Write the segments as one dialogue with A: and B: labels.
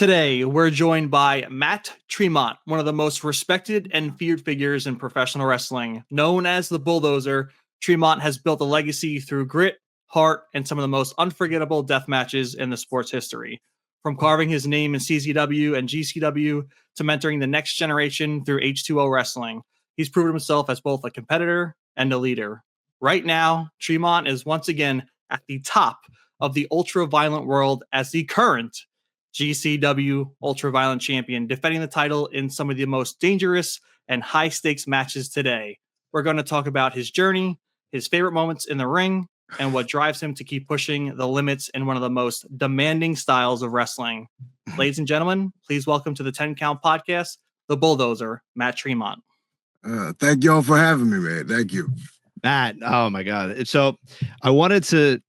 A: Today, we're joined by Matt Tremont, one of the most respected and feared figures in professional wrestling. Known as the Bulldozer, Tremont has built a legacy through grit, heart, and some of the most unforgettable death matches in the sport's history. From carving his name in CZW and GCW to mentoring the next generation through H2O Wrestling, he's proven himself as both a competitor and a leader. Right now, Tremont is once again at the top of the ultra-violent world as the current GCW UltraViolent Champion, defending the title in some of the most dangerous and high-stakes matches today. We're going to talk about his journey, his favorite moments in the ring, and what drives him to keep pushing the limits in one of the most demanding styles of wrestling. Ladies and gentlemen, please welcome to the 10 Count Podcast, the Bulldozer, Matt Tremont.
B: Thank y'all for having me, man. Thank you.
C: Matt, oh my God. So I wanted to,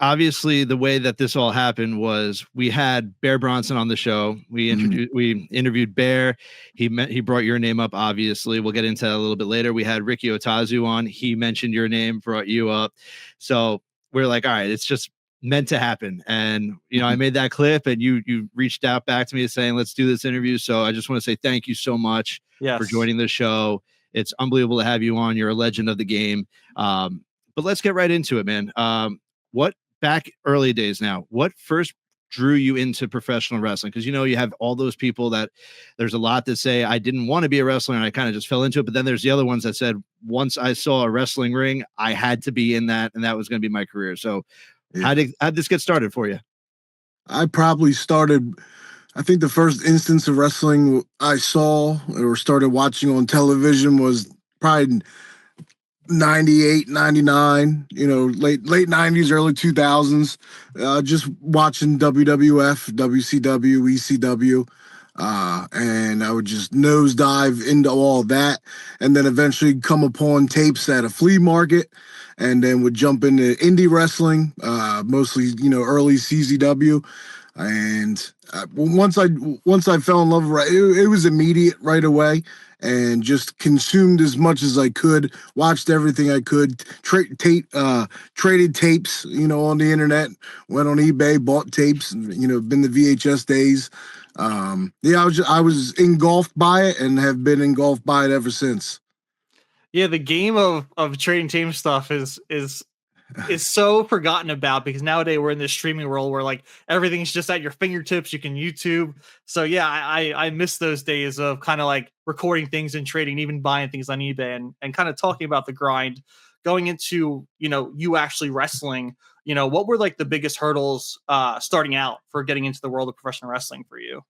C: obviously the way that this all happened was we had Bear Bronson on the show. We interviewed Bear. He brought your name up. Obviously we'll get into that a little bit later. We had Ricky Otazu on. He mentioned your name, brought you up. So we're like, all right, it's just meant to happen. And, you know, I made that clip and you reached out back to me saying, let's do this interview. So I just want to say thank you so much for joining the show. It's unbelievable to have you on. You're a legend of the game. But let's get right into it, man. What back early days now, what first drew you into professional wrestling? Because, you know, you have all those people that there's a lot that say, I didn't want to be a wrestler and I kind of just fell into it. But then there's the other ones that said, once I saw a wrestling ring, I had to be in that. And that was going to be my career. So how'd this get started for you?
B: I probably started, I think the first instance of wrestling I saw or started watching on television was probably 98, 99, you know, late 90s, early 2000s, just watching WWF, WCW, ECW, and I would just nosedive into all that, and then eventually come upon tapes at a flea market, and then would jump into indie wrestling, mostly, you know, early CZW, and once I fell in love, it was immediate right away. And just consumed as much as I could, watched everything I could, traded tapes, you know, on the internet, went on eBay, bought tapes, and, you know, been the VHS days. I was engulfed by it and have been engulfed by it ever since.
A: Yeah, the game of trading team stuff is so forgotten about because nowadays we're in this streaming world where like everything's just at your fingertips. You can YouTube. So yeah, I miss those days of kind of like recording things and trading, even buying things on eBay and kind of talking about the grind going into, you know, you actually wrestling. You know, what were like the biggest hurdles starting out for getting into the world of professional wrestling for you?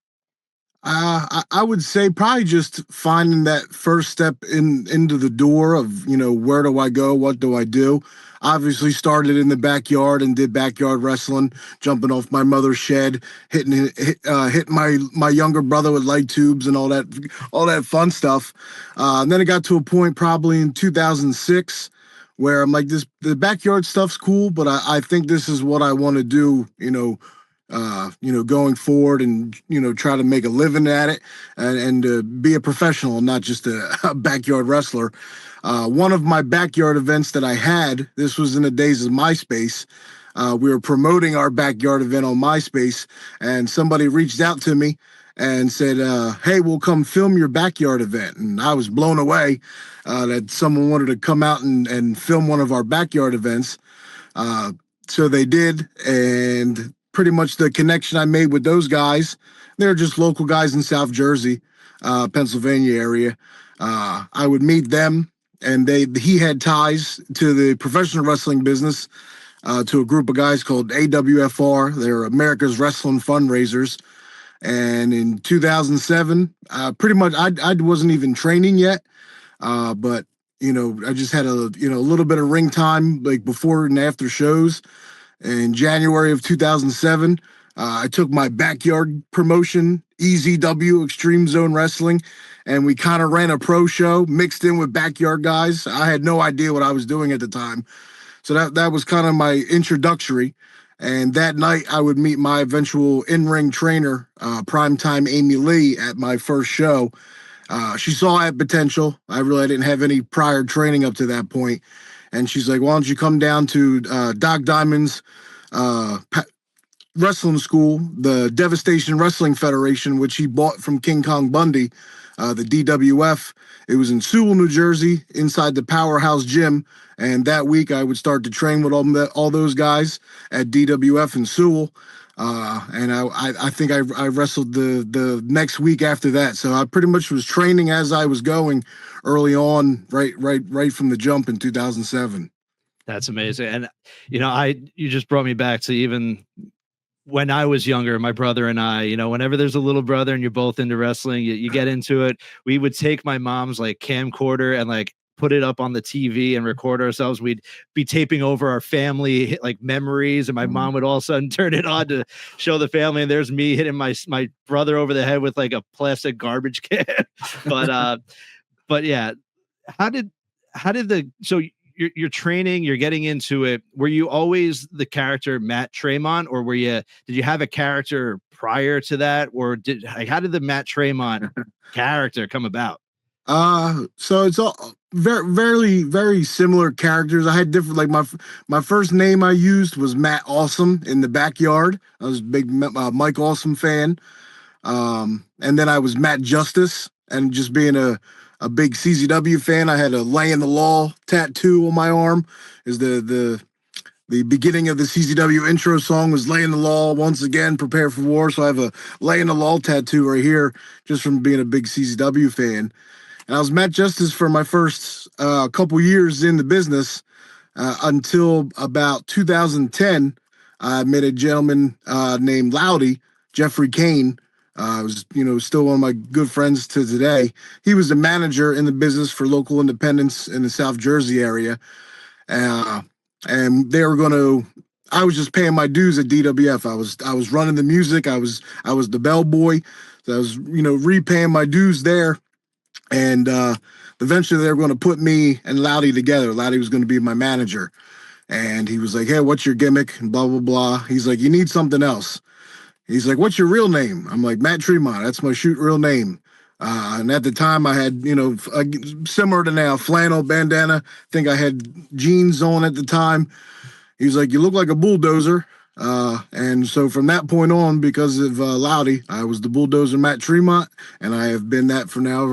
B: I would say probably just finding that first step into the door of, you know, where do I go? What do I do? Obviously started in the backyard and did backyard wrestling, jumping off my mother's shed, hitting my younger brother with light tubes and all that fun stuff. And then it got to a point probably in 2006 where I'm like, the backyard stuff's cool, but I think this is what I want to do, you know, going forward and, you know, try to make a living at it and be a professional, not just a backyard wrestler. One of my backyard events that I had, this was in the days of MySpace. We were promoting our backyard event on MySpace, and somebody reached out to me and said, hey, we'll come film your backyard event. And I was blown away that someone wanted to come out and film one of our backyard events. So they did, and pretty much the connection I made with those guys, they're just local guys in South Jersey, Pennsylvania area. I would meet them, and he had ties to the professional wrestling business, to a group of guys called AWFR. They're America's Wrestling Fundraisers. And in 2007, pretty much I wasn't even training yet, but, you know, I just had a little bit of ring time like before and after shows. In January of 2007, I took my backyard promotion, EZW, Extreme Zone Wrestling, and we kind of ran a pro show mixed in with backyard guys. I had no idea what I was doing at the time. So that was kind of my introductory. And that night, I would meet my eventual in-ring trainer, primetime Amy Lee, at my first show. She saw I had potential. I didn't have any prior training up to that point. And she's like, why don't you come down to Doc Diamond's wrestling school, the Devastation Wrestling Federation, which he bought from King Kong Bundy, the DWF. It was in Sewell, New Jersey, inside the Powerhouse Gym. And that week, I would start to train with all those guys at DWF in Sewell. And I think I wrestled the next week after that. So I pretty much was training as I was going early on, right from the jump in 2007.
C: That's amazing. And you just brought me back to even when I was younger, my brother and I, whenever there's a little brother and you're both into wrestling, you get into it. We would take my mom's like camcorder and like put it up on the TV and record ourselves. We'd be taping over our family like memories, and my mom would all of a sudden turn it on to show the family. And there's me hitting my brother over the head with like a plastic garbage can. But yeah, how did so you're training, you're getting into it. Were you always the character Matt Tremont, or did you have a character prior to that, or how did the Matt Tremont character come about?
B: So it's all very, very similar characters. I had different, like my first name I used was Matt Awesome in the backyard. I was a big Mike Awesome fan. And then I was Matt Justice, and just being a big CZW fan, I had a Lay in the Law tattoo on my arm. Is the beginning of the CZW intro song was Lay in the Law, once again, prepare for war. So I have a Lay in the Law tattoo right here, just from being a big CZW fan. And I was Matt Justice for my first couple years in the business until about 2010. I met a gentleman named Loudy, Jeffrey Kane. Was still one of my good friends to today. He was a manager in the business for local independents in the South Jersey area, and they were going to. I was just paying my dues at DWF. I was running the music. I was the bellboy. So I was repaying my dues there, and eventually they were going to put me and Loudy together. Loudy was going to be my manager, and he was like, "Hey, what's your gimmick?" And blah blah blah. He's like, "You need something else." He's like, "What's your real name?" I'm like, "Matt Tremont. That's my real name." And at the time, I had, similar to now, flannel bandana. I think I had jeans on at the time. He's like, "You look like a bulldozer." And so from that point on, because of Loudy, I was the Bulldozer Matt Tremont, and I have been that for now.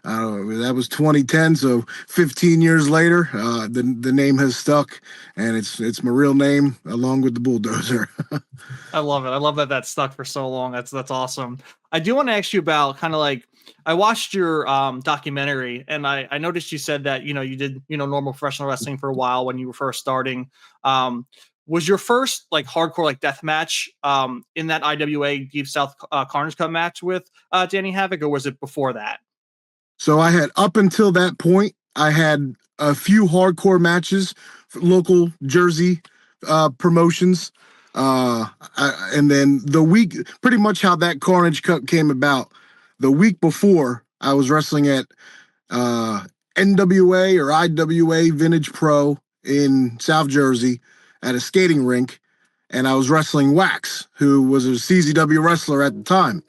B: That was 2010, so 15 years later, the name has stuck, and it's my real name along with the Bulldozer.
A: I love it. I love that stuck for so long. That's awesome. I do want to ask you about kind of like, I watched your documentary, and I noticed you said that you did normal professional wrestling for a while when you were first starting. Was your first like hardcore like death match in that IWA Deep South Carnage Cup match with Danny Havoc, or was it before that?
B: So I had, up until that point, I had a few hardcore matches for local Jersey promotions. And then the week, pretty much how that Carnage Cup came about, the week before, I was wrestling at NWA or IWA Vintage Pro in South Jersey at a skating rink, and I was wrestling Wax, who was a CZW wrestler at the time.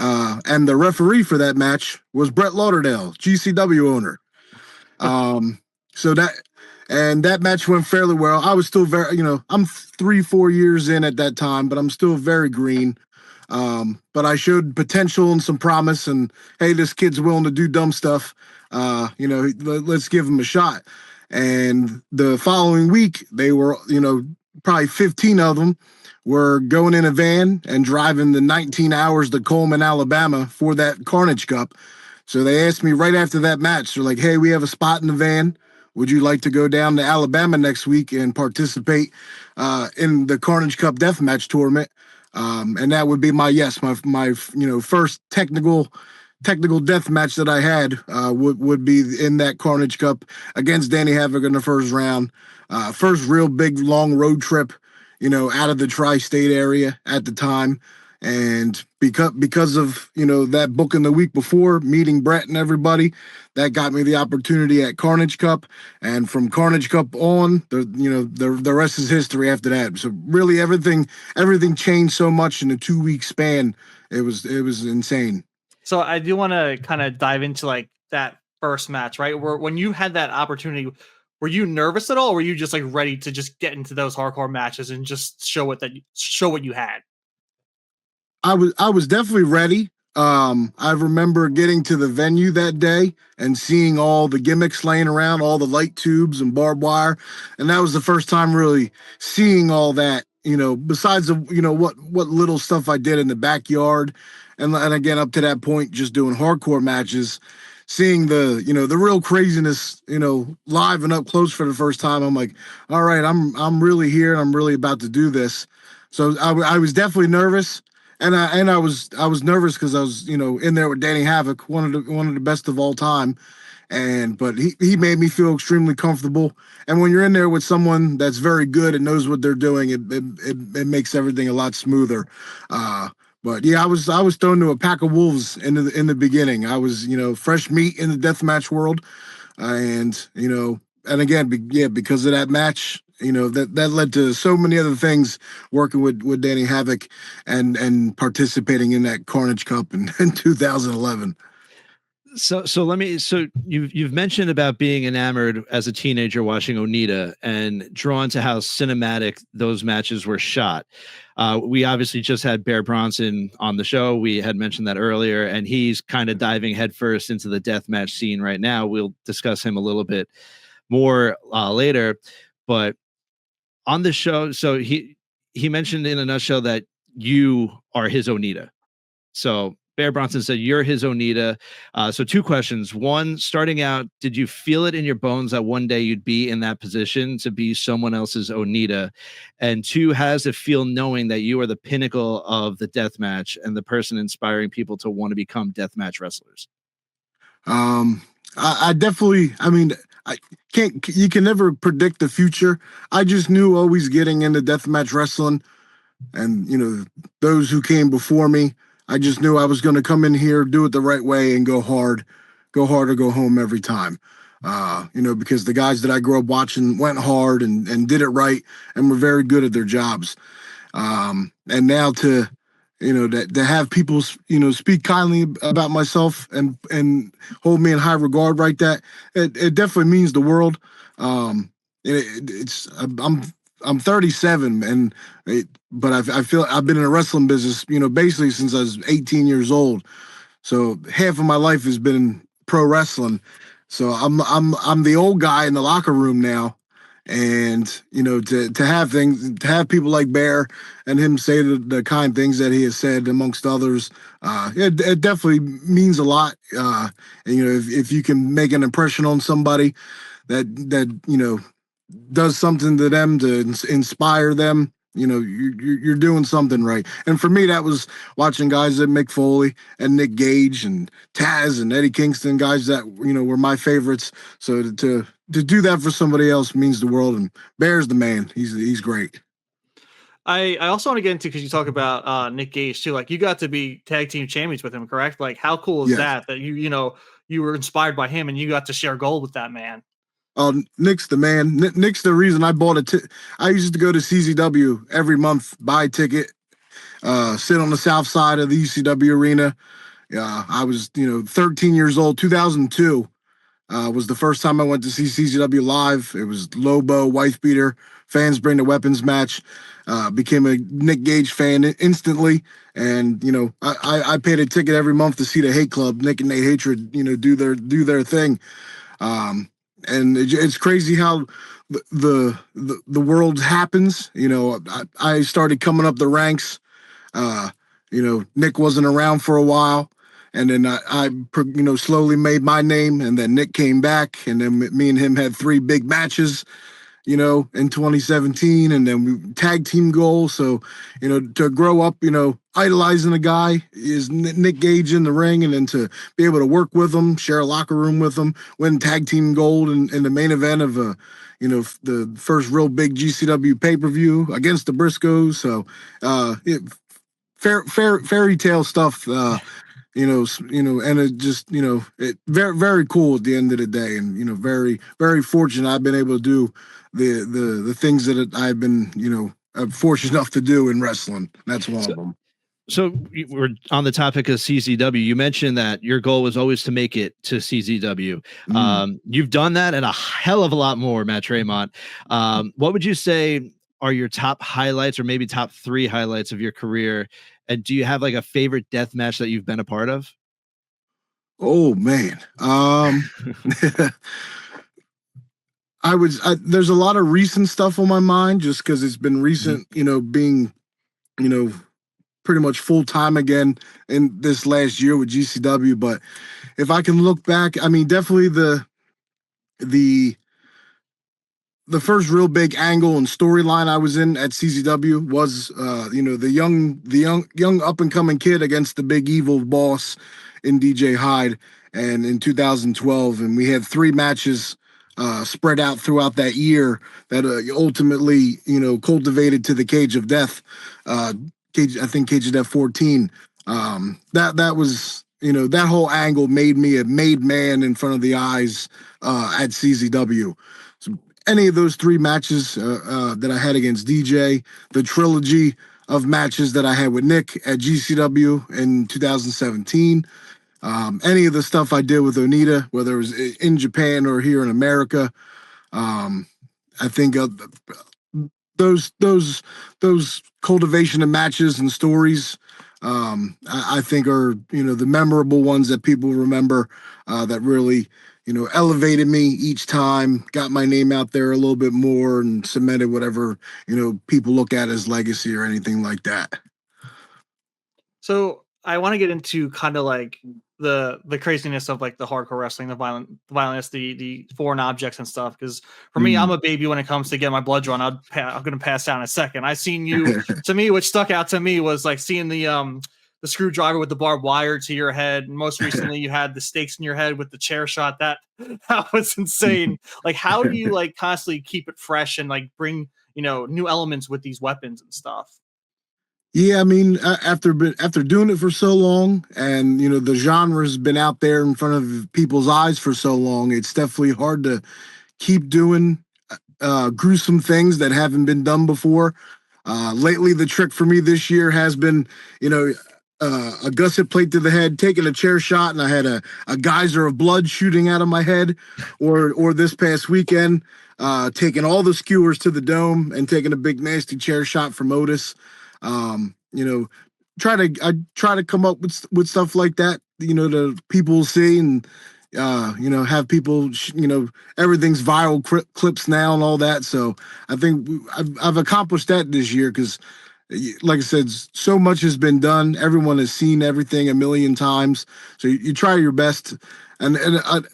B: And the referee for that match was Brett Lauderdale, GCW owner. So that match went fairly well. I was still very, I'm 3-4 years in at that time, but I'm still very green. But I showed potential and some promise, and hey, this kid's willing to do dumb stuff. Let's give him a shot. And the following week, they were, probably 15 of them were going in a van and driving the 19 hours to Coleman, Alabama for that Carnage Cup. So they asked me right after that match, they're like, "Hey, we have a spot in the van. Would you like to go down to Alabama next week and participate in the Carnage Cup Deathmatch tournament?" And that would be my first technical death match that I had would be in that Carnage Cup against Danny Havoc in the first round. First real big long road trip, out of the tri-state area at the time. And because of, that booking the week before, meeting Brett and everybody, that got me the opportunity at Carnage Cup. And from Carnage Cup on, the rest is history after that. So really everything changed so much in a 2-week span. It was insane.
A: So I do want to kind of dive into like that first match, right? When you had that opportunity, were you nervous at all, or were you just like ready to just get into those hardcore matches and just show what you had?
B: I was definitely ready. I remember getting to the venue that day and seeing all the gimmicks laying around, all the light tubes and barbed wire, and that was the first time really seeing all that. Besides the what little stuff I did in the backyard, and again up to that point, just doing hardcore matches, seeing the the real craziness live and up close for the first time. I'm like, all right, I'm really here, and I'm really about to do this. So I was definitely nervous. And I was nervous because I was in there with Danny Havoc, one of the best of all time, but he made me feel extremely comfortable. And when you're in there with someone that's very good and knows what they're doing, it makes everything a lot smoother. But yeah, I was thrown to a pack of wolves in the beginning. I was fresh meat in the deathmatch world, and again, because of that match. That led to so many other things, working with Danny Havoc and participating in that Carnage Cup in 2011.
C: So you've mentioned about being enamored as a teenager watching Onita and drawn to how cinematic those matches were shot. We obviously just had Bear Bronson on the show. We had mentioned that earlier, and he's kind of diving headfirst into the deathmatch scene right now. We'll discuss him a little bit more later, but on the show, so he mentioned in a nutshell that you are his Onita. So Bear Bronson said you're his Onita. So two questions. One, starting out, did you feel it in your bones that one day you'd be in that position to be someone else's Onita? And two, how does it feel knowing that you are the pinnacle of the deathmatch and the person inspiring people to want to become deathmatch wrestlers?
B: I definitely, you can never predict the future. I just knew always getting into deathmatch wrestling and, those who came before me, I just knew I was going to come in here, do it the right way and go hard or go home every time. Because the guys that I grew up watching went hard and did it right and were very good at their jobs. And now to have people, speak kindly about myself and hold me in high regard like that, it definitely means the world. I'm 37 but I feel I've been in the wrestling business, basically since I was 18 years old. So half of my life has been pro wrestling. So I'm the old guy in the locker room now. And to have people like Bear and him say the kind things that he has said, amongst others, it definitely means a lot. And if you can make an impression on somebody that does something to them to inspire them, you're doing something right. And for me, that was watching guys like Mick Foley and Nick Gage and Taz and Eddie Kingston, guys that were my favorites. So to do that for somebody else means the world. And Bear's the man. He's great.
A: I also want to get into, because you talk about Nick Gage too. Like, you got to be tag team champions with him, correct? Like, how cool is that you were inspired by him and you got to share gold with that man?
B: Nick's the man. Nick's the reason I bought I used to go to CZW every month, buy a ticket, sit on the south side of the ECW arena. I was 13 years old. 2002 was the first time I went to see CZW live. It was Lobo, Wife Beater, Fans Bring the Weapons match. Became a Nick Gage fan instantly, and I paid a ticket every month to see the Hate Club, Nick and Nate Hatred, do their thing. And it's crazy how the world happens. I started coming up the ranks. Nick wasn't around for a while, and then I slowly made my name, and then Nick came back, and then me and him had 3 big matches, in 2017, and then we tag team goal. So, to grow up, idolizing a guy is Nick Gage in the ring, and then to be able to work with him, share a locker room with him, win tag team gold in the main event of the first real big GCW pay-per-view against the Briscoes. So, fairy tale stuff. And it just, it very, very cool at the end of the day, and very, very fortunate I've been able to do the things that I've been, fortunate enough to do in wrestling. That's one of them.
C: So we're on the topic of CZW. You mentioned that your goal was always to make it to CZW. You've done that and a hell of a lot more, Matt Tremont. What would you say are your top highlights, or maybe top 3 highlights of your career? And do you have like a favorite death match that you've been a part of?
B: Oh man. There's a lot of recent stuff on my mind just because it's been recent, being, pretty much full time again in this last year with GCW. But if I can look back, I mean, definitely the first real big angle and storyline I was in at CZW was, the young up and coming kid against the big evil boss in DJ Hyde, and in 2012, and we had 3 matches spread out throughout that year that ultimately, cultivated to the Cage of Death. I think Cage of Death 14. That was, that whole angle made me a made man in front of the eyes at CZW. So any of those 3 matches that I had against DJ, the trilogy of matches that I had with Nick at GCW in 2017, any of the stuff I did with Onita, whether it was in Japan or here in America, I think those cultivation of matches and stories, I think are, the memorable ones that people remember, that really, elevated me each time, got my name out there a little bit more, and cemented whatever, people look at as legacy or anything like that.
A: So I want to get into kind of like the craziness of like the hardcore wrestling, the violence, the foreign objects and stuff. Because for me, I'm a baby when it comes to getting my blood drawn. I'm going to pass out in a second. I seen you. To me, what stuck out to me was like seeing the screwdriver with the barbed wire to your head. And most recently, you had the stakes in your head with the chair shot. That was insane. Like, how do you like constantly keep it fresh and like bring new elements with these weapons and stuff?
B: Yeah, I mean, after doing it for so long, and the genre's been out there in front of people's eyes for so long, it's definitely hard to keep doing gruesome things that haven't been done before. Lately, the trick for me this year has been, a gusset plate to the head, taking a chair shot, and I had a geyser of blood shooting out of my head, or this past weekend, taking all the skewers to the dome and taking a big nasty chair shot from Otis. I try to come up with stuff like that, that people see, and have people, everything's viral clips now and all that. So I think I've accomplished that this year because, like I said, so much has been done. Everyone has seen everything a million times. So you try your best. And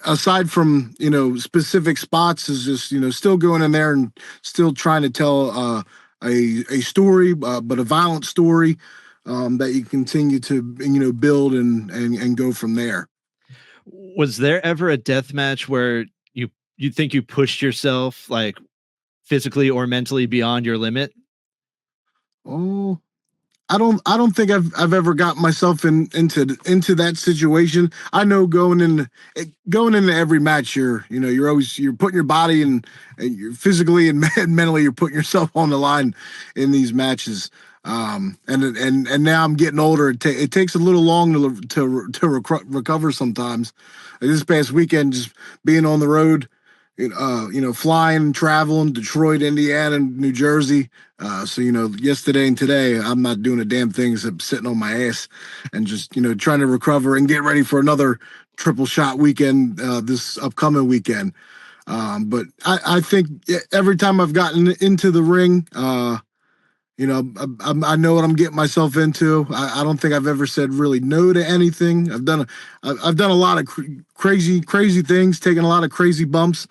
B: aside from, specific spots, is just, still going in there and still trying to tell a story, but a violent story, that you continue to, build and go from there.
C: Was there ever a death match where you think you pushed yourself like physically or mentally beyond your limit?
B: Oh, I don't think I've ever got myself into that situation. I know going into every match, you're putting your body and you're physically and mentally you're putting yourself on the line in these matches. And now I'm getting older. It takes a little long to recover sometimes. This past weekend, just being on the road, flying, traveling, Detroit, Indiana, New Jersey. So, yesterday and today, I'm not doing a damn thing except sitting on my ass and just, trying to recover and get ready for another triple shot weekend, this upcoming weekend. But I think every time I've gotten into the ring, I know what I'm getting myself into. I don't think I've ever said really no to anything. I've done a lot of crazy things, taken a lot of crazy bumps.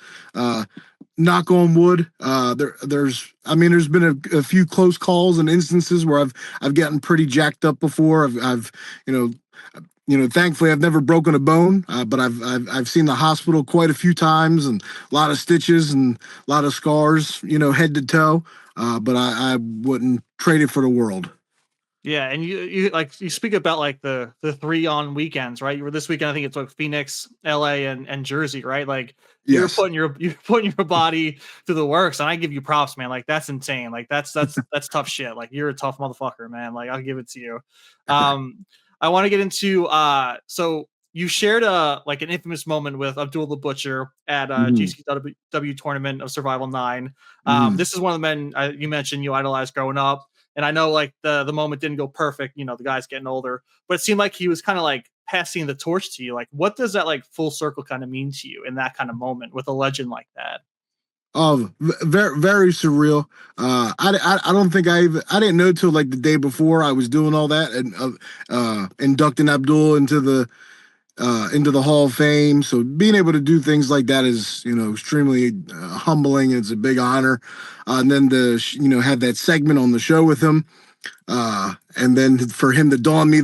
B: Knock on wood. There's been a few close calls and instances where I've gotten pretty jacked up before. I've thankfully I've never broken a bone, but I've seen the hospital quite a few times and a lot of stitches and a lot of scars, head to toe. But I wouldn't trade it for the world.
A: Yeah, and you like you speak about like the 3 on weekends, right? You were this weekend, I think it's like Phoenix, LA, and Jersey, right? Like
B: Yes.
A: you're putting your body through the works, and I give you props, man. Like that's insane. Like that's tough shit. Like you're a tough motherfucker, man. Like I'll give it to you. I want to get into so you shared like an infamous moment with Abdul the Butcher at GCW tournament of Survival 9. This is one of the men you mentioned you idolized growing up. And I know like the moment didn't go perfect, the guy's getting older, but it seemed like he was kind of like passing the torch to you. Like, what does that like full circle kind of mean to you in that kind of moment with a legend like that?
B: Very very surreal. I don't think I didn't know till like the day before I was doing all that and inducting Abdul into the Hall of Fame. So being able to do things like that is, extremely humbling. It's a big honor. And then have that segment on the show with him. And then for him to don me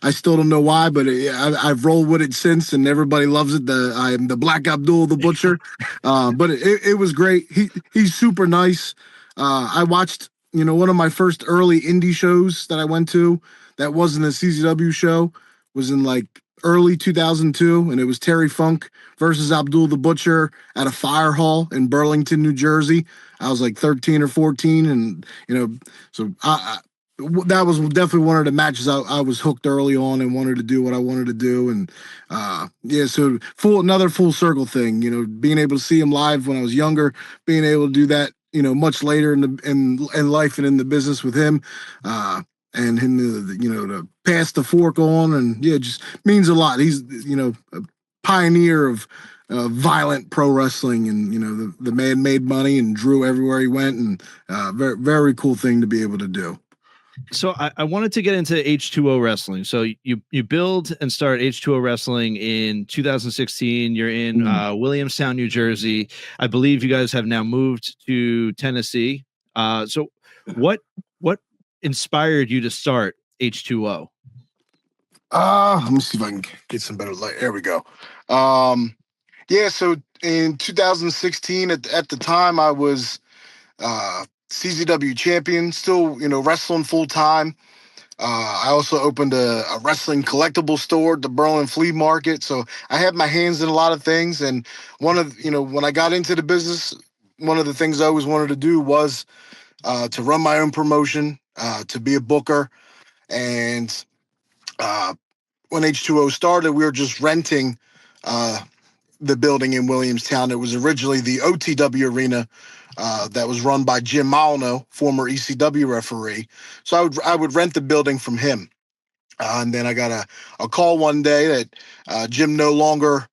B: I still don't know why, but I've rolled with it since, and everybody loves it. I am the Black Abdul the Butcher. But it was great. He's super nice. I watched, one of my first early indie shows that I went to that wasn't a CZW show was in like early 2002, and it was Terry Funk versus Abdul the Butcher at a fire hall in Burlington, New Jersey. I was like 13 or 14, and so that was definitely one of the matches I was hooked early on and wanted to do what I wanted to do. And so another full circle thing, being able to see him live when I was younger, being able to do that, much later in life and in the business with him, and him to pass the fork on, and it just means a lot. He's a pioneer of violent pro wrestling, and the man made money and drew everywhere he went, and very very cool thing to be able to do.
C: So I wanted to get into H2O Wrestling. So you build and start H2O Wrestling in 2016. You're in Williamstown, New Jersey. I believe you guys have now moved to Tennessee. So what inspired you to start H2O?
B: Let me see if I can get some better light. There we go. So in 2016, at the time, I was CZW champion, still, wrestling full time. I also opened a wrestling collectible store at the Berlin Flea Market. So I had my hands in a lot of things. And when I got into the business, one of the things I always wanted to do was to run my own promotion, to be a booker. And when H2O started, we were just renting the building in Williamstown. It was originally the OTW arena that was run by Jim Molyneux, former ECW referee. So I would rent the building from him. And then I got a call one day that Jim no longer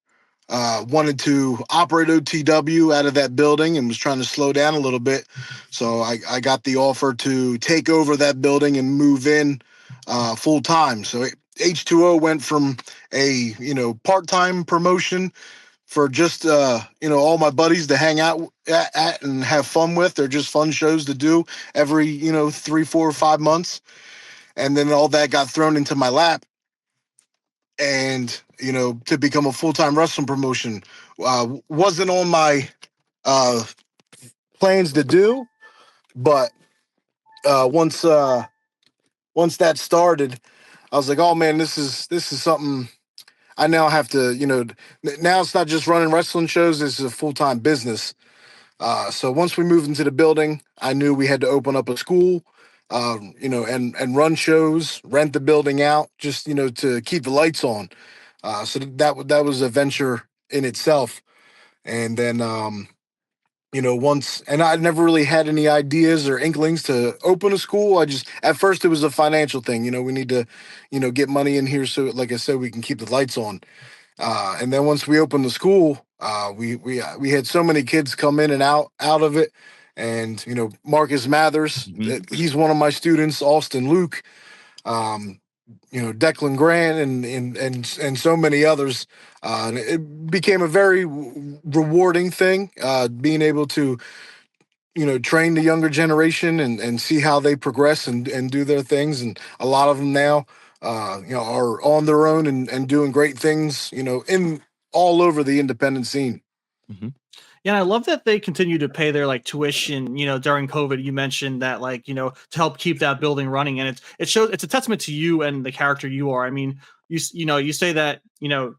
B: wanted to operate OTW out of that building and was trying to slow down a little bit. So I got the offer to take over that building and move in full time. So H2O went from a part-time promotion for just all my buddies to hang out at and have fun with. They're just fun shows to do every 3, 4, or 5 months, and then all that got thrown into my lap, and to become a full-time wrestling promotion wasn't on my plans to do, but once that started, I was like, oh man, this is something I now have to, now it's not just running wrestling shows, this is a full-time business. So once we moved into the building, I knew we had to open up a school, and run shows, rent the building out, just, to keep the lights on. So that was a venture in itself. And then, and I never really had any ideas or inklings to open a school. At first it was a financial thing. We need to, get money in here. So like I said, we can keep the lights on. And then once we opened the school, we had so many kids come in and out of it. And, Marcus Mathers, he's one of my students, Austin Luke, Declan Grant and so many others. And it became a very rewarding thing, being able to, train the younger generation and see how they progress and do their things. And a lot of them now, are on their own and doing great things, in all over the independent scene.
A: Mm-hmm. Yeah, and I love that they continue to pay their like tuition, during COVID. You mentioned that like, to help keep that building running. And it shows it's a testament to you and the character you are. I mean, you say that,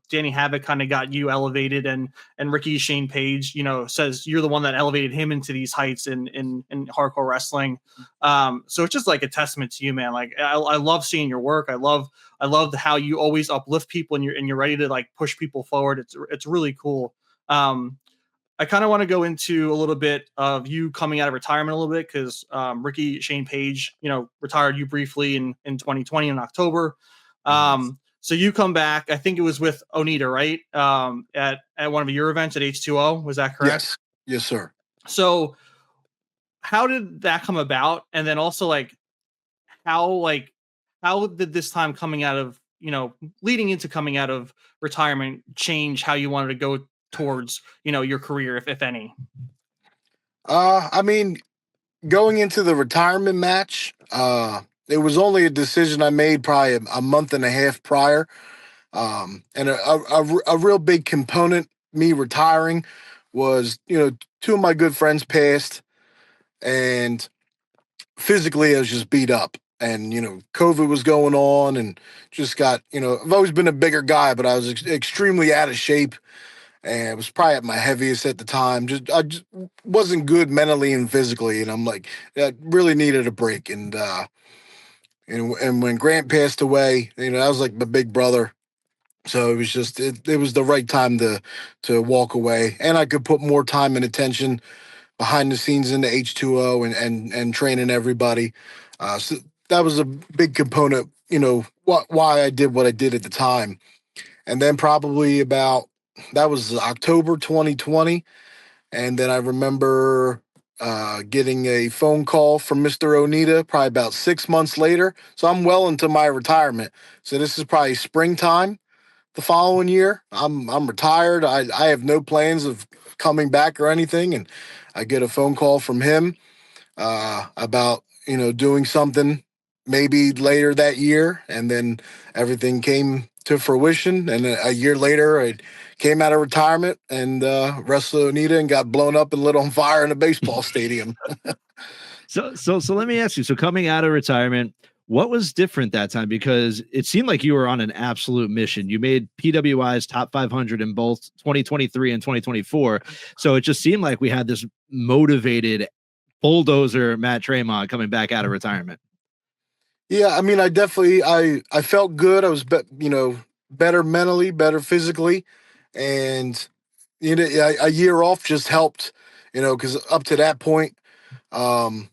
A: Danny Havoc kind of got you elevated and Rickey Shane Page, says you're the one that elevated him into these heights in hardcore wrestling. So it's just like a testament to you, man. Like I love seeing your work. I love how you always uplift people and you're ready to like push people forward. It's really cool. I kind of want to go into a little bit of you coming out of retirement a little bit because Rickey Shane Page, retired you briefly in 2020 in October. So you come back. I think it was with Onita, right? At one of your events at H2O. Was that correct?
B: Yes, sir.
A: So how did that come about? And then also how did this time coming out of, leading into coming out of retirement change how you wanted to go towards, your career, if any?
B: I mean, going into the retirement match, it was only a decision I made probably a month and a half prior. And a real big component me retiring was, two of my good friends passed, and physically I was just beat up. And, COVID was going on and just got, I've always been a bigger guy, but I was extremely out of shape. And it was probably at my heaviest at the time. I just wasn't good mentally and physically. And I'm like, I really needed a break. And when Grant passed away, that was like my big brother. So it was just, it was the right time to walk away. And I could put more time and attention behind the scenes into H2O and training everybody. So that was a big component, why I did what I did at the time. And then probably that was October 2020. And then I remember getting a phone call from Mr. Onita probably about 6 months later. So I'm well into my retirement. So this is probably springtime the following year. I'm retired. I have no plans of coming back or anything. And I get a phone call from him about, doing something maybe later that year. And then everything came to fruition. And a year later, I came out of retirement and wrestled Onita and got blown up and lit on fire in a baseball stadium.
C: So let me ask you. So coming out of retirement, what was different that time? Because it seemed like you were on an absolute mission. You made PWI's top 500 in both 2023 and 2024. So it just seemed like we had this motivated bulldozer Matt Tremont coming back out of retirement.
B: Yeah, I mean, I definitely I felt good. I was better mentally, better physically, and a year off just helped. Because up to that point, from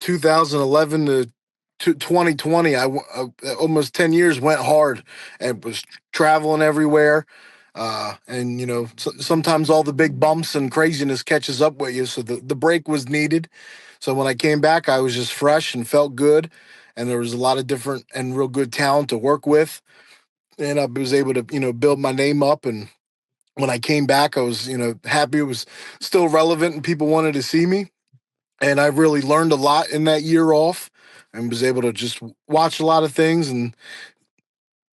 B: 2011 to 2020, almost 10 years went hard and was traveling everywhere. And sometimes all the big bumps and craziness catches up with you. So the break was needed. So when I came back, I was just fresh and felt good. And there was a lot of different and real good talent to work with. And I was able to, build my name up. And when I came back, I was, happy it was still relevant and people wanted to see me. And I really learned a lot in that year off and was able to just watch a lot of things and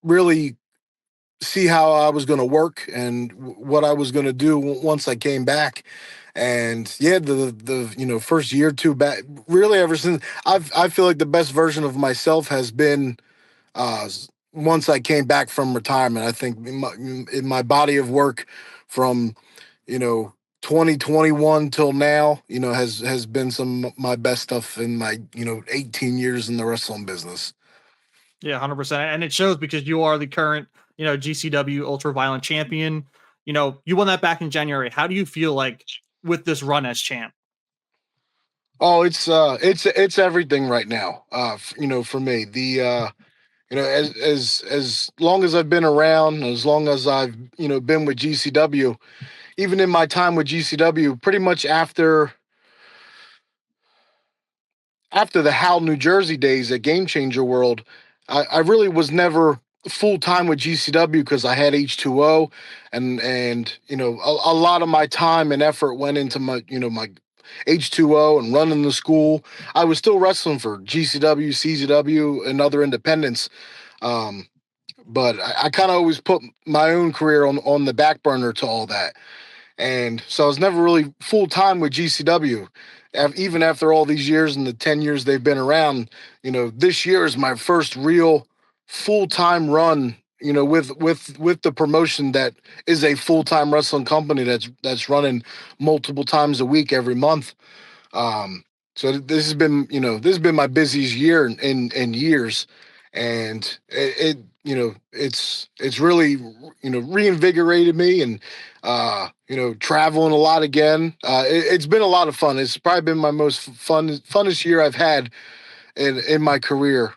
B: really see how I was going to work and what I was going to do once I came back. And yeah, the first year or two back, really ever since, I feel like the best version of myself has been once I came back from retirement. I think in my body of work from 2021 till now, has been some of my best stuff in my 18 years in the wrestling business.
A: Yeah, 100%. And it shows because you are the current, GCW UltraViolent Champion. You won that back in January. How do you feel like with this run as champ?
B: Oh, it's everything right now. For me, as long as I've been around, as long as I've been with GCW, even in my time with GCW, pretty much after the Howell, New Jersey days at Game Changer World, I really was never full time with GCW because I had H2O, and a lot of my time and effort went into my my H2O and running the school. I was still wrestling for GCW, CZW, and other independents, but I kind of always put my own career on the back burner to all that. And so I was never really full time with GCW. Even after all these years and the 10 years they've been around, this year is my first real full time run, with the promotion that is a full time wrestling company that's running multiple times a week every month. So this has been, my busiest year in years, and it's really, reinvigorated me, and traveling a lot again. It's been a lot of fun. It's probably been my most funnest year I've had in my career,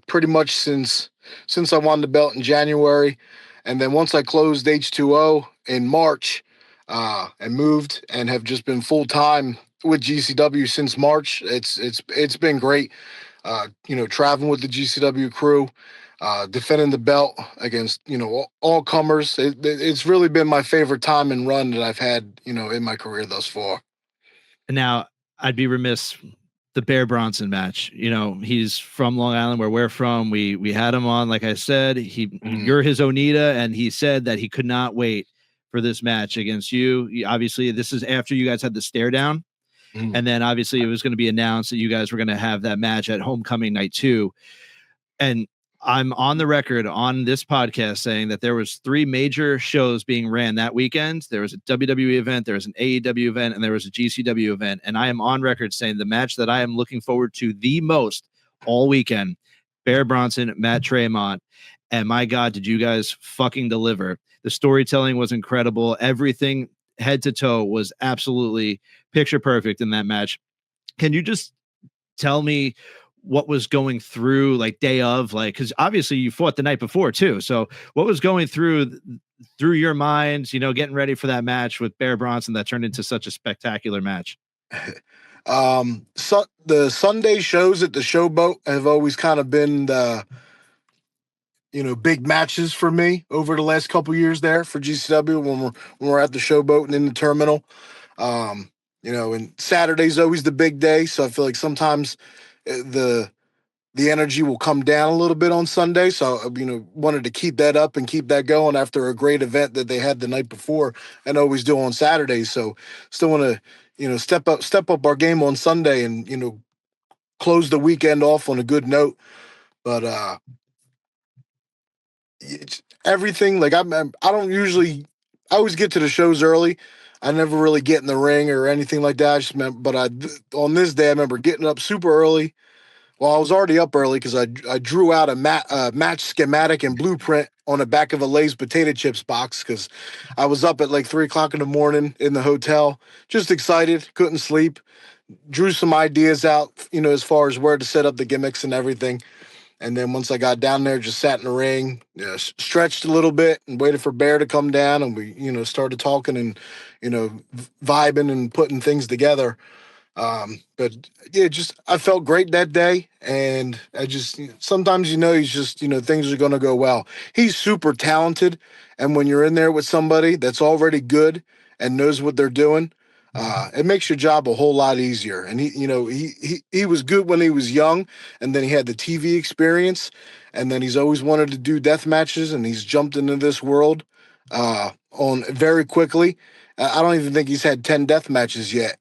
B: pretty much since I won the belt in January, and then once I closed H2O in March, and moved and have just been full time with GCW since March. It's been great. Traveling with the GCW crew, defending the belt against all comers. It's really been my favorite time and run that I've had in my career thus far.
C: And now I'd be remiss. The Bear Bronson match, he's from Long Island, where we're from. We had him on, like I said, you're his Onita, and he said that he could not wait for this match against you. Obviously, this is after you guys had the stare down, and then obviously it was going to be announced that you guys were going to have that match at Homecoming Night 2. And I'm on the record on this podcast saying that there was 3 major shows being ran that weekend. There was a WWE event, there was an AEW event, and there was a GCW event. And I am on record saying the match that I am looking forward to the most all weekend, Bear Bronson, Matt Tremont. And my God, did you guys fucking deliver. The storytelling was incredible. Everything head to toe was absolutely picture perfect in that match. Can you just tell me what was going through, like, day of, like, because obviously you fought the night before too, so what was going through your minds, getting ready for that match with Bear Bronson that turned into such a spectacular match?
B: So the Sunday shows at the Showboat have always kind of been the big matches for me over the last couple years there for GCW when we're at the Showboat and in the terminal. And Saturday's always the big day, so I feel like sometimes the energy will come down a little bit on Sunday. So, wanted to keep that up and keep that going after a great event that they had the night before and always do on Saturdays. So still want to, step up our game on Sunday and, close the weekend off on a good note. But, it's everything, like I always get to the shows early. I never really get in the ring or anything like that. On this day, I remember getting up super early. Well, I was already up early because I drew out a match schematic and blueprint on the back of a Lay's potato chips box because I was up at like 3 o'clock in the morning in the hotel, just excited, couldn't sleep. Drew some ideas out, as far as where to set up the gimmicks and everything. And then once I got down there, just sat in the ring, stretched a little bit and waited for Bear to come down. And we, started talking and, vibing and putting things together. But yeah, I felt great that day, and I just sometimes he's just things are gonna go well. He's super talented, and when you're in there with somebody that's already good and knows what they're doing, it makes your job a whole lot easier. And he was good when he was young, and then he had the TV experience, and then he's always wanted to do death matches, and he's jumped into this world on very quickly. I don't even think he's had 10 death matches yet.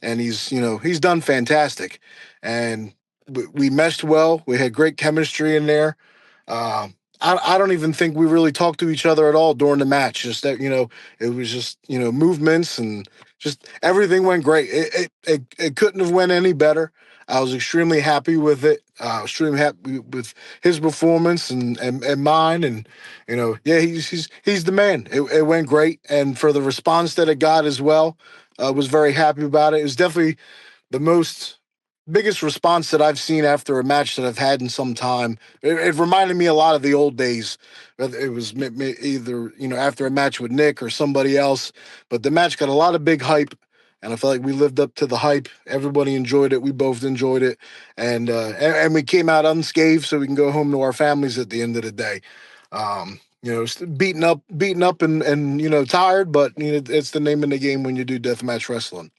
B: And he's done fantastic, and we meshed well. We had great chemistry in there. I don't even think we really talked to each other at all during the match. Just that, it was just, movements and just everything went great. It couldn't have went any better. I was extremely happy with it. Extremely happy with his performance and mine. And, yeah, he's the man. It went great. And for the response that it got as well, was very happy about it. It was definitely the biggest response that I've seen after a match that I've had in some time. It reminded me a lot of the old days. It was either, after a match with Nick or somebody else, but the match got a lot of big hype, and I felt like we lived up to the hype. Everybody enjoyed it. We both enjoyed it, and we came out unscathed, so we can go home to our families at the end of the day. Beaten up and tired, but it's the name of the game when you do deathmatch wrestling.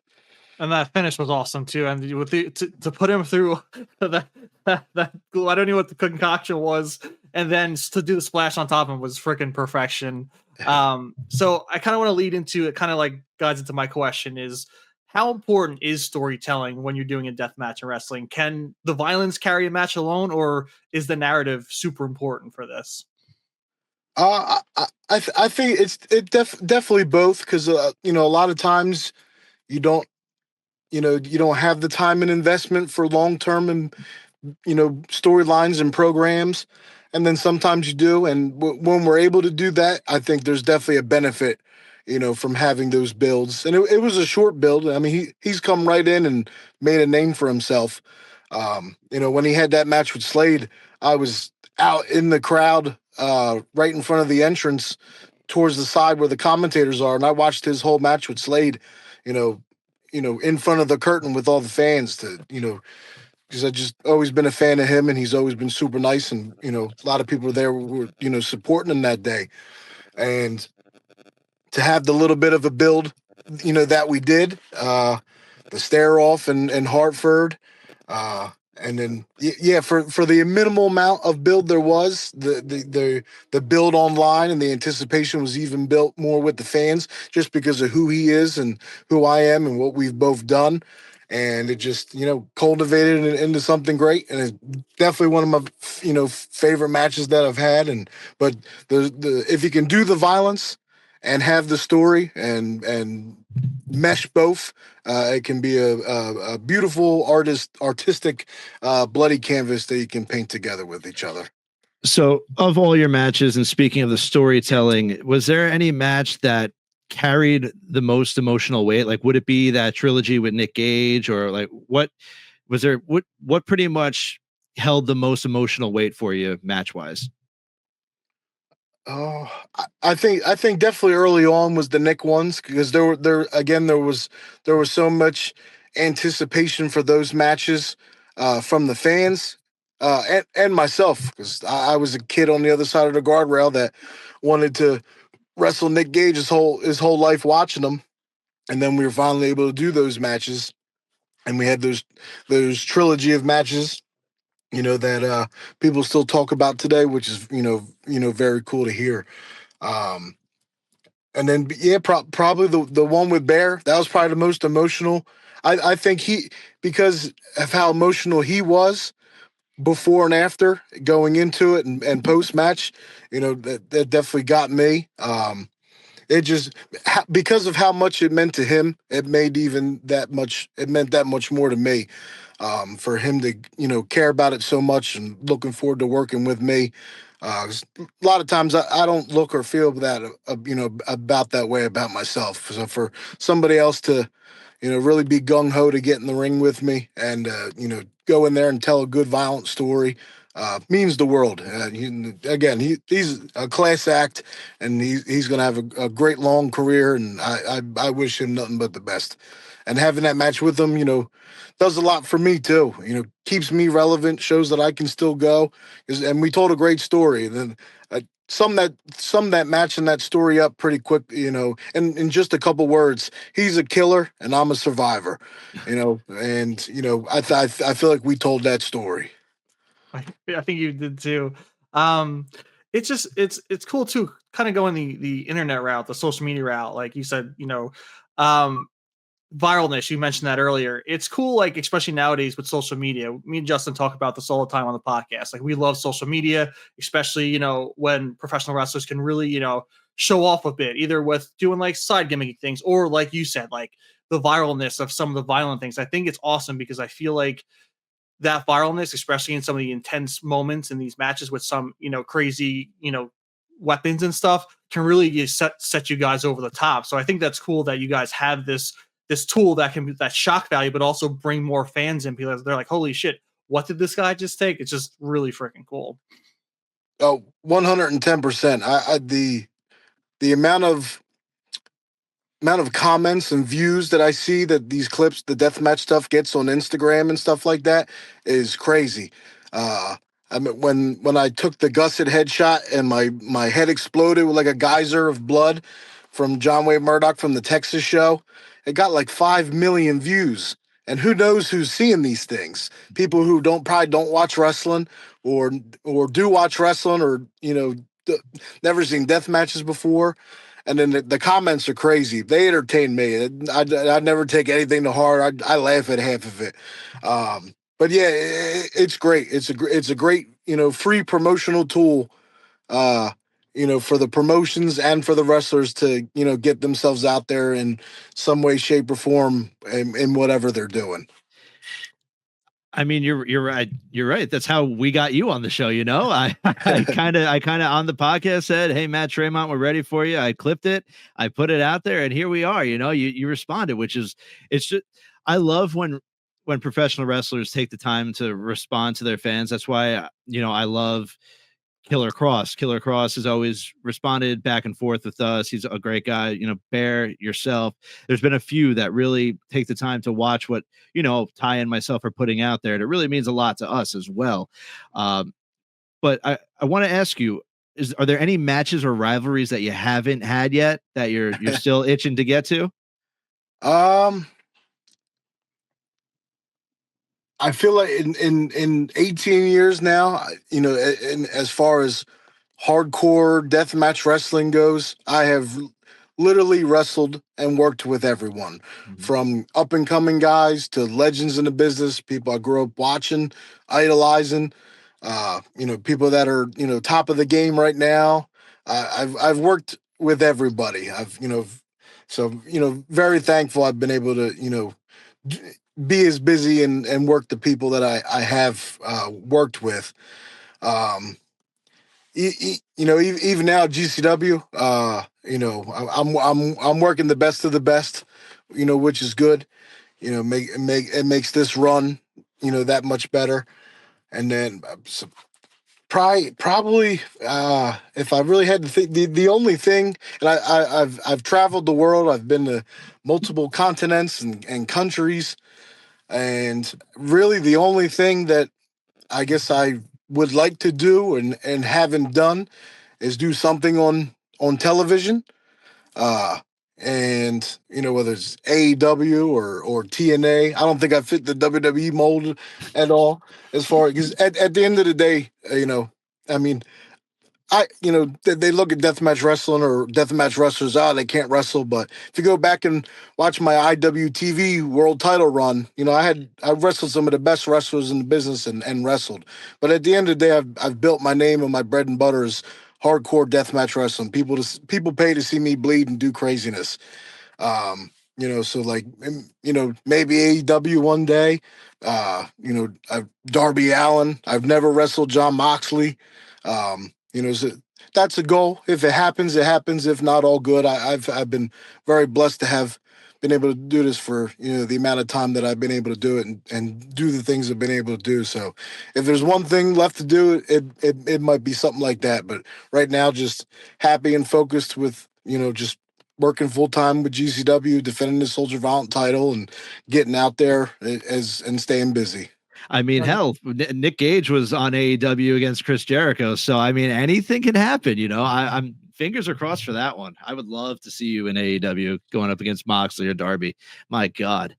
A: And that finish was awesome too. And with to put him through that I don't know what the concoction was, and then to do the splash on top of him was freaking perfection. So I kind of want to lead into it, kind of like guides into my question is, how important is storytelling when you're doing a death match in wrestling? Can the violence carry a match alone, or is the narrative super important for this?
B: I think definitely both, because you know, a lot of times you don't you don't have the time and investment for long term and storylines and programs, and then sometimes you do. And when we're able to do that, I think there's definitely a benefit, from having those builds. And it was a short build. I mean, he's come right in and made a name for himself. When he had that match with Slade, I was out in the crowd, right in front of the entrance, towards the side where the commentators are, and I watched his whole match with Slade, you know, in front of the curtain with all the fans to, because I just always been a fan of him, and he's always been super nice, and a lot of people there were supporting him that day, and to have the little bit of a build, that we did, the stare off in Hartford, and then yeah, for the minimal amount of build there was, the build online and the anticipation was even built more with the fans, just because of who he is and who I am and what we've both done. And it just, cultivated into something great. And it's definitely one of my, favorite matches that I've had. But if you can do the violence and have the story and mesh both, it can be a beautiful artistic, bloody canvas that you can paint together with each other.
C: So, of all your matches, and speaking of the storytelling, was there any match that carried the most emotional weight? Like, would it be that trilogy with Nick Gage, or like what was there? What pretty much held the most emotional weight for you, match wise?
B: Oh, I think definitely early on was the Nick ones, because there was so much anticipation for those matches, from the fans, and myself, because I was a kid on the other side of the guardrail that wanted to wrestle Nick Gage his whole life, watching him, and then we were finally able to do those matches, and we had those trilogy of matches, that people still talk about today, which is very cool to hear. Um, and then yeah, probably the one with Bear, that was probably the most emotional. I think because of how emotional he was before and after, going into it and post match, that definitely got me. It just, because of how much it meant to him, it meant that much more to me. For him to care about it so much and looking forward to working with me. A lot of times I don't look or feel that about that way about myself. So for somebody else to really be gung ho to get in the ring with me and go in there and tell a good violent story, means the world. He's a class act, and he's going to have a great long career, and I wish him nothing but the best. And having that match with him, does a lot for me too. Keeps me relevant, shows that I can still go. And we told a great story. And then sum that match and that story up pretty quick. In just a couple words, he's a killer and I'm a survivor. And I feel like we told that story.
A: I think you did too. It's just it's cool to kind of go in the internet route, the social media route, like you said. Viralness, you mentioned that earlier. It's cool, like especially nowadays with social media. Me and Justin talk about this all the time on the podcast. Like, we love social media, especially when professional wrestlers can really show off a bit, either with doing like side gimmicky things, or like you said, like the viralness of some of the violent things. I think it's awesome because I feel like that viralness, especially in some of the intense moments in these matches with some crazy weapons and stuff, can really set you guys over the top. So I think that's cool that you guys have this tool that can be that shock value, but also bring more fans in, because they're like, holy shit, what did this guy just take? It's just really freaking cool.
B: Oh, 110%. The amount of comments and views that I see that these clips, the deathmatch stuff, gets on Instagram and stuff like that is crazy. I mean, when I took the gusset headshot and my head exploded with like a geyser of blood from John Wayne Murdoch from the Texas show, it got like 5 million views. And who knows who's seeing these things? People who probably don't watch wrestling, or do watch wrestling, or never seen death matches before. And then the comments are crazy. They entertain me. I never take anything to heart. I laugh at half of it. But yeah, it's great. It's a great, free promotional tool, for the promotions and for the wrestlers to, get themselves out there in some way, shape, or form in whatever they're doing.
C: I mean, you're right. You're right. That's how we got you on the show. I kind of on the podcast said, "Hey, Matt Tremont, we're ready for you." I clipped it, I put it out there, and here we are. You responded, which is, it's just, I love when professional wrestlers take the time to respond to their fans. That's why I love Killer Cross. Killer Cross has always responded back and forth with us. He's a great guy. Bear, yourself. There's been a few that really take the time to watch what, Ty and myself are putting out there. And it really means a lot to us as well. But I want to ask you, are there any matches or rivalries that you haven't had yet that you're still itching to get to?
B: I feel like in 18 years now, as far as hardcore deathmatch wrestling goes, I have literally wrestled and worked with everyone, from up and coming guys to legends in the business, people I grew up watching, idolizing, people that are, top of the game right now. I've worked with everybody. Very thankful I've been able to, be as busy and work the people that I have worked with. Even now GCW, I'm working the best of the best, which is good. It makes this run, that much better. And then probably if I really had to think, the only thing, and I've traveled the world. I've been to multiple continents and countries. And really the only thing that I guess I would like to do and haven't done is do something on television. And whether it's AEW or TNA, I don't think I fit the WWE mold at all, as far because at the end of the day, I mean, they look at deathmatch wrestling or deathmatch wrestlers. They can't wrestle. But if you go back and watch my IWTV world title run, I wrestled some of the best wrestlers in the business and wrestled. But at the end of the day, I've built my name, and my bread and butter is hardcore deathmatch wrestling. People pay to see me bleed and do craziness. So like, maybe AEW one day. Darby Allin. I've never wrestled John Moxley. So that's a goal. If it happens, it happens. If not, all good. I've been very blessed to have been able to do this for the amount of time that I've been able to do it and do the things I've been able to do. So if there's one thing left to do, it might be something like that. But right now, just happy and focused with just working full time with GCW, defending this UltraViolent title, and getting out there and staying busy.
C: I mean, hell, Nick Gage was on AEW against Chris Jericho. So, I mean, anything can happen, I'm fingers are crossed for that one. I would love to see you in AEW going up against Moxley or Darby. My God.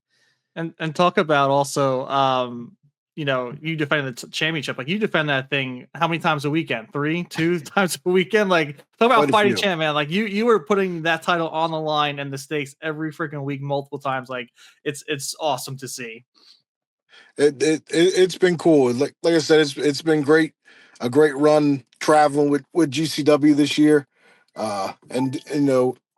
A: And talk about also, you defend the championship. Like, you defend that thing how many times a weekend? 2 times a weekend? Like, talk about fighting champ, man. Like, you were putting that title on the line and the stakes every freaking week, multiple times. Like, it's awesome to see.
B: It's been cool. Like I said, it's been great, a great run traveling with GCW this year, and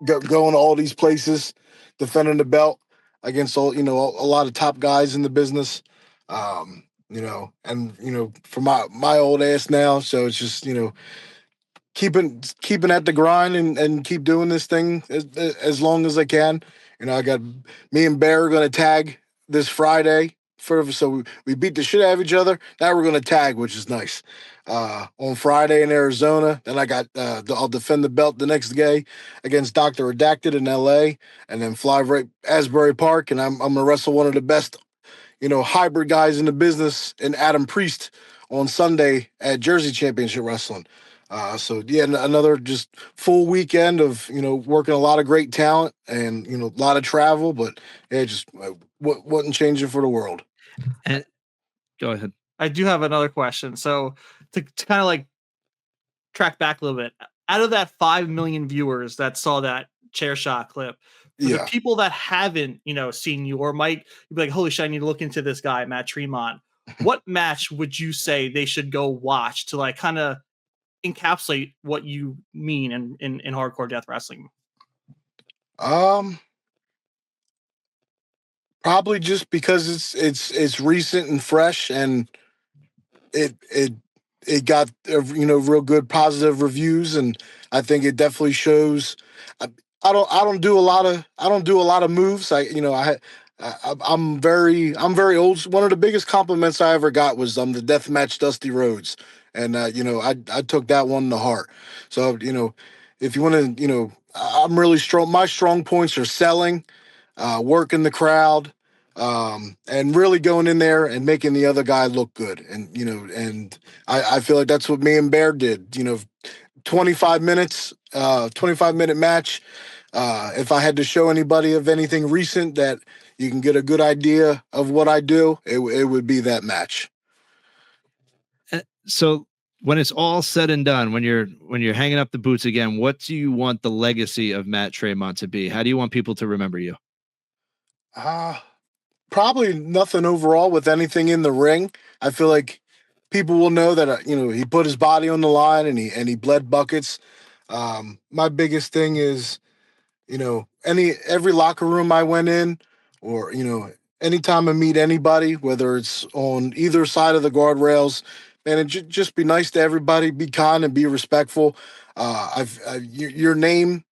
B: going to all these places, defending the belt against all a lot of top guys in the business, and for my old ass now, so it's just keeping at the grind and keep doing this thing as long as I can. I got me and Bear going to tag this Friday. So we beat the shit out of each other. Now we're going to tag, which is nice. On Friday in Arizona. Then I got I'll defend the belt the next day against Dr. Redacted in LA, and then fly right Asbury Park, and I'm gonna wrestle one of the best hybrid guys in the business in Adam Priest on Sunday at Jersey Championship Wrestling. So yeah, another just full weekend of working a lot of great talent and a lot of travel, but yeah, just wasn't changing for the world.
C: And go ahead.
A: I do have another question. So to kind of like track back a little bit. Out of that 5 million viewers that saw that chair shot clip, for the people that haven't, seen you or might be like, holy shit, I need to look into this guy, Matt Tremont. What match would you say they should go watch to like kind of encapsulate what you mean in hardcore death wrestling?
B: Probably just because it's recent and fresh, and it got real good positive reviews, and I think it definitely shows. I don't do a lot of moves. I'm very old. One of the biggest compliments I ever got was the deathmatch Dusty Rhodes, and I took that one to heart. So if you want to, I'm really strong. My strong points are selling, working the crowd, and really going in there and making the other guy look good. And I feel like that's what me and Bear did. 25 minutes, 25-minute match. If I had to show anybody of anything recent that you can get a good idea of what I do, it would be that match.
C: So when it's all said and done, when you're hanging up the boots again, what do you want the legacy of Matt Tremont to be? How do you want people to remember you?
B: Probably nothing overall with anything in the ring. I feel like people will know that he put his body on the line and he bled buckets. My biggest thing is every locker room I went in, or anytime I meet anybody, whether it's on either side of the guardrails, man, just be nice to everybody, be kind and be respectful. Your name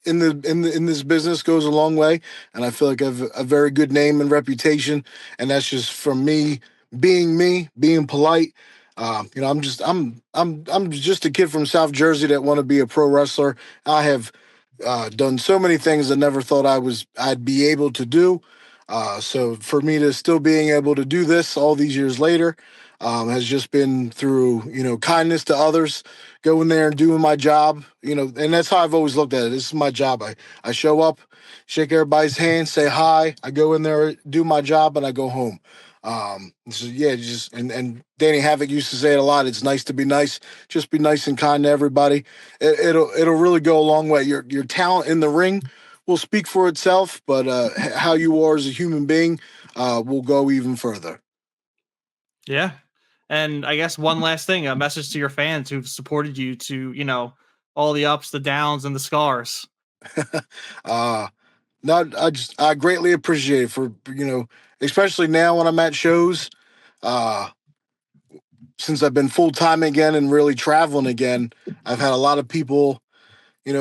B: in this business goes a long way, and I feel like I have a very good name and reputation, and that's just from me, being polite. I'm just a kid from South Jersey that want to be a pro wrestler. I have done so many things I never thought I'd be able to do. So for me to still being able to do this all these years later has just been through kindness to others, going there and doing my job. And that's how I've always looked at it. This is my job. I show up, shake everybody's hand, say hi. I go in there, do my job, and I go home. So yeah, and Danny Havoc used to say it a lot. It's nice to be nice. Just be nice and kind to everybody. It'll really go a long way. Your talent in the ring will speak for itself, but how you are as a human being will go even further.
A: Yeah. And I guess one last thing, a message to your fans who've supported you to, all the ups, the downs, and the scars.
B: No, I greatly appreciate it for, especially now when I'm at shows, since I've been full-time again and really traveling again. I've had a lot of people,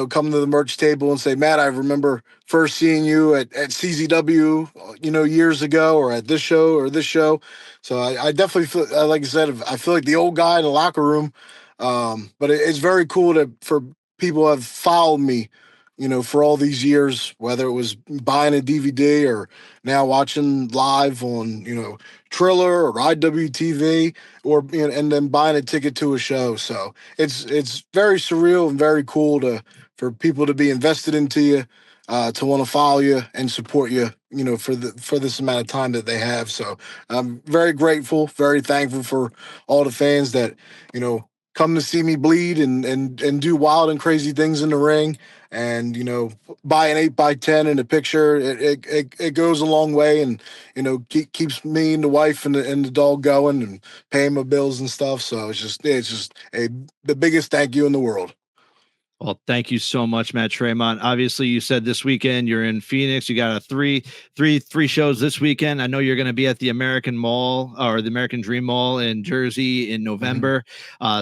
B: come to the merch table and say, Matt, I remember first seeing you at CZW, years ago, or at this show or this show. So I definitely feel, like I said, I feel like the old guy in the locker room. But it's very cool for people who have followed me, for all these years, whether it was buying a DVD or now watching live on, Triller or IWTV, or and then buying a ticket to a show. So it's very surreal and very cool for people to be invested into you, to want to follow you and support you, for this amount of time that they have. So I'm very grateful, very thankful for all the fans that come to see me bleed and do wild and crazy things in the ring. And buy an 8x10 in a picture. It goes a long way, and keeps me and the wife and the dog going and paying my bills and stuff. So it's just the biggest thank you in the world.
C: Well, thank you so much, Matt Tremont. Obviously, you said this weekend you're in Phoenix. You got three shows this weekend. I know you're going to be at the American Mall, or the American Dream Mall in Jersey in November.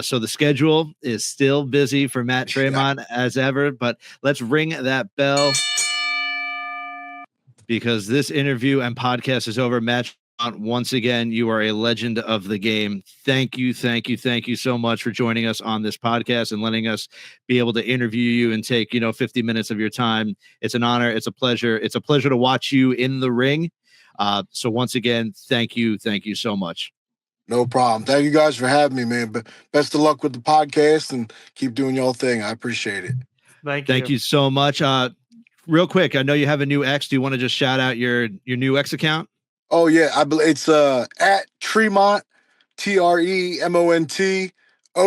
C: So the schedule is still busy for Matt Tremont as ever. But let's ring that bell, because this interview and podcast is over. Matt, once again, you are a legend of the game. Thank you so much for joining us on this podcast and letting us be able to interview you and take 50 minutes of your time. It's an honor. It's a pleasure. It's a pleasure to watch you in the ring. So once again, thank you so much.
B: No problem. Thank you guys for having me, man. But best of luck with the podcast and keep doing your thing. I appreciate it.
C: Thank you so much. Real quick, I know you have a new X. Do you want to just shout out your new X account?
B: Oh yeah, I believe it's at Tremont, Tremont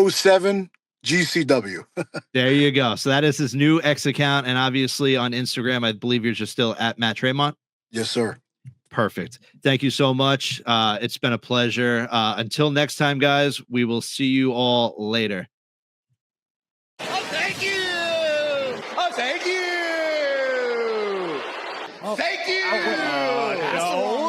B: 07 GCW.
C: There you go. So that is his new X account. And obviously on Instagram, I believe you're just still at Matt Tremont.
B: Yes, sir.
C: Perfect. Thank you so much. It's been a pleasure. Until next time, guys, we will see you all later.
D: Oh, thank you. Oh, thank you. Thank you.